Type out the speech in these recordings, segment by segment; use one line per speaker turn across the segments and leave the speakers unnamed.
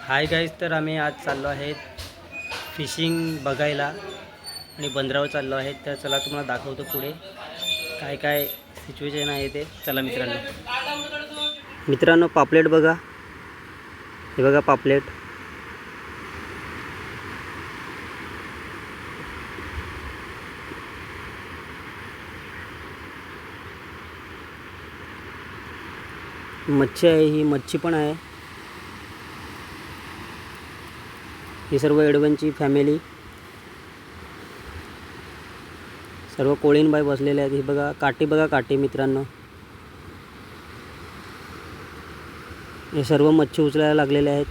Hi guys, तर आम्ही आज चाललो आहे फिशिंग बघायला आणि बंदरावर चाललो आहे. तर चला तुम्हाला दाखवतो पुढे काय काय सिच्युएशन आहे ते. चला मित्रांनो पापलेट बघा, हे बघा पापलेट. मच्छी आहे, ही मच्छी पण आहे. ही सर्व एडवनची फॅमिली, सर्व कोळीनबाई बसलेले आहेत. ही बघा काठी, बघा काठी मित्रांनो. हे सर्व मच्छी उचलायला लागलेले आहेत.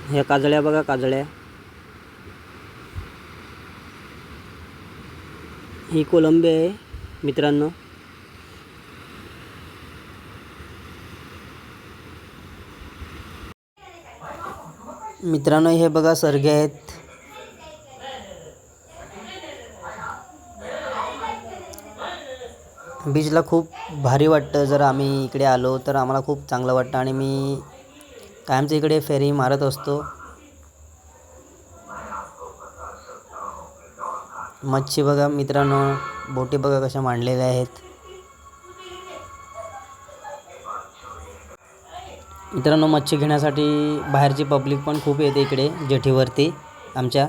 ह्या काजळ्या बघा, काजळ्या. ही कोलंबी आहे मित्रांनो. मित्रांनो हे बघा सरगे आहेत. बीचला खूप भारी वाटतं. जर आम्ही इकडे आलो तर आम्हाला खूप चांगलं वाटतं आणि मी कायमचं इकडे फेरी मारत असतो. मच्छी बघा मित्रांनो, बोटी बघा कशा मांडलेल्या आहेत. मित्रांनो मच्छी घेण्यासाठी बाहेरची पब्लिक पण खूप येते इकडे जेटीवरती आमच्या.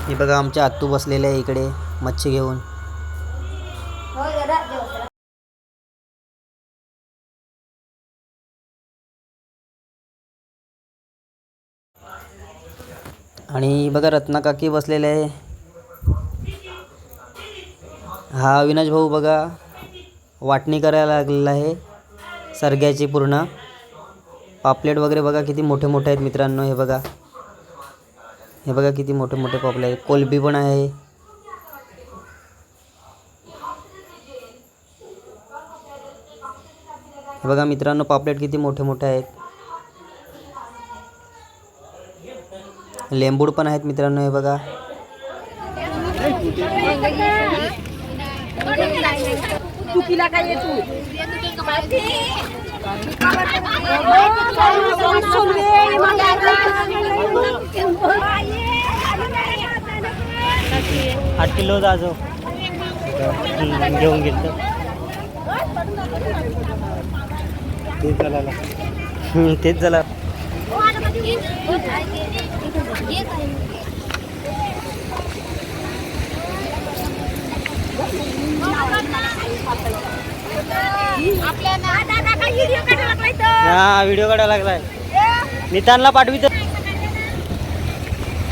हे बघा आमच्या आत्तू बसलेले आहे इकडे मच्छी घेऊन. आणि बघा रत्ना काकी बसलेले आहे. हा अविनाश भाऊ बघा वाटणी करायला लागलेला आहे सरग्याची पूर्ण. पापलेट वगैरे बघा किती मोठे मोठे आहेत मित्रांनो. हे बघा, हे बघा किती मोठे मोठे पापलेट आहेत. कोलंबी पण आहे. हे बघा मित्रांनो पापलेट किती मोठे मोठे आहेत. लेंबूड पण आहेत मित्रांनो. हे बघा आठ किलो जाजो घेऊन गेलं तेच झालं. हा व्हिडिओ काढायला लागलाय. नितानला पाठवित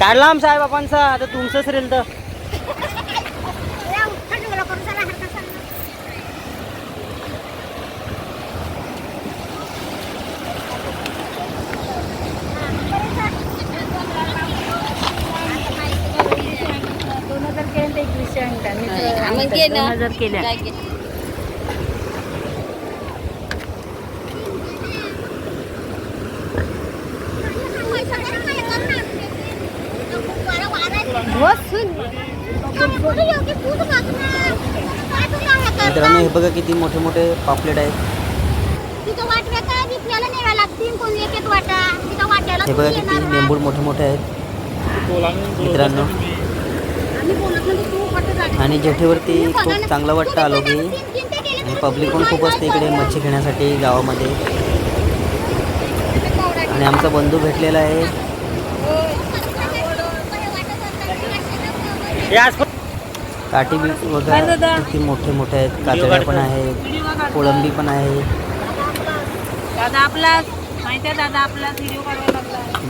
काढला आम साहेब आपणचा. आता तुमचंच रेल तर मित्रांनो हे बघा किती मोठे मोठे पापलेट आहेत. हे बघा किती लेंबूड मोठे मोठे आहेत मित्रांनो. आणि जेटीवरती खूप चांगलं वाटतं आलो की. आणि पब्लिक पण खूप असते इकडे मच्छी घेण्यासाठी गावामध्ये. आणि आमचा बंधू भेटलेला आहे. काठी वगैरे किती मोठे मोठे आहेत. काजळ्या पण आहेत, कोळंबी पण आहे.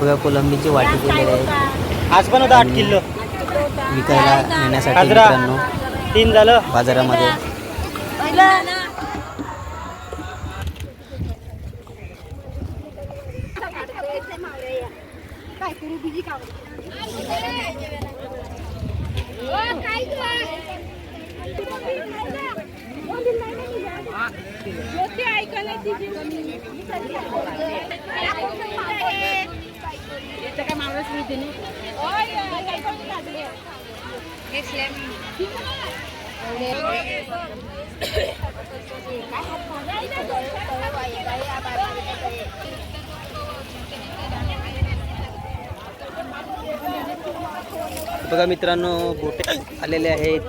बघा कोलंबीची वाटी केलेली आहे. आज पण होता 8 किलो विकायला नेण्यासाठी मित्रांनो. 3 झालं बाजारामध्ये. बघा मित्रांनो, बोटे आलेले आहेत.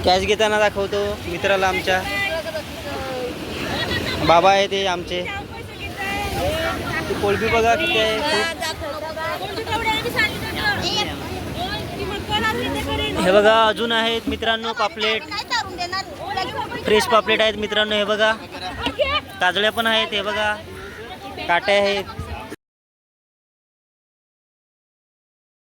कॅश घेताना दाखवतो मित्राला आमच्या. बाबा आहे ते आमचे. कोळंबी बघा किती आहे. हे बघा अजून आहेत मित्रांनो पापलेट. फ्रेश पापलेट आहेत मित्रांनो. हे बघा काजळ्या पण आहेत. हे बघा काटे आहेत.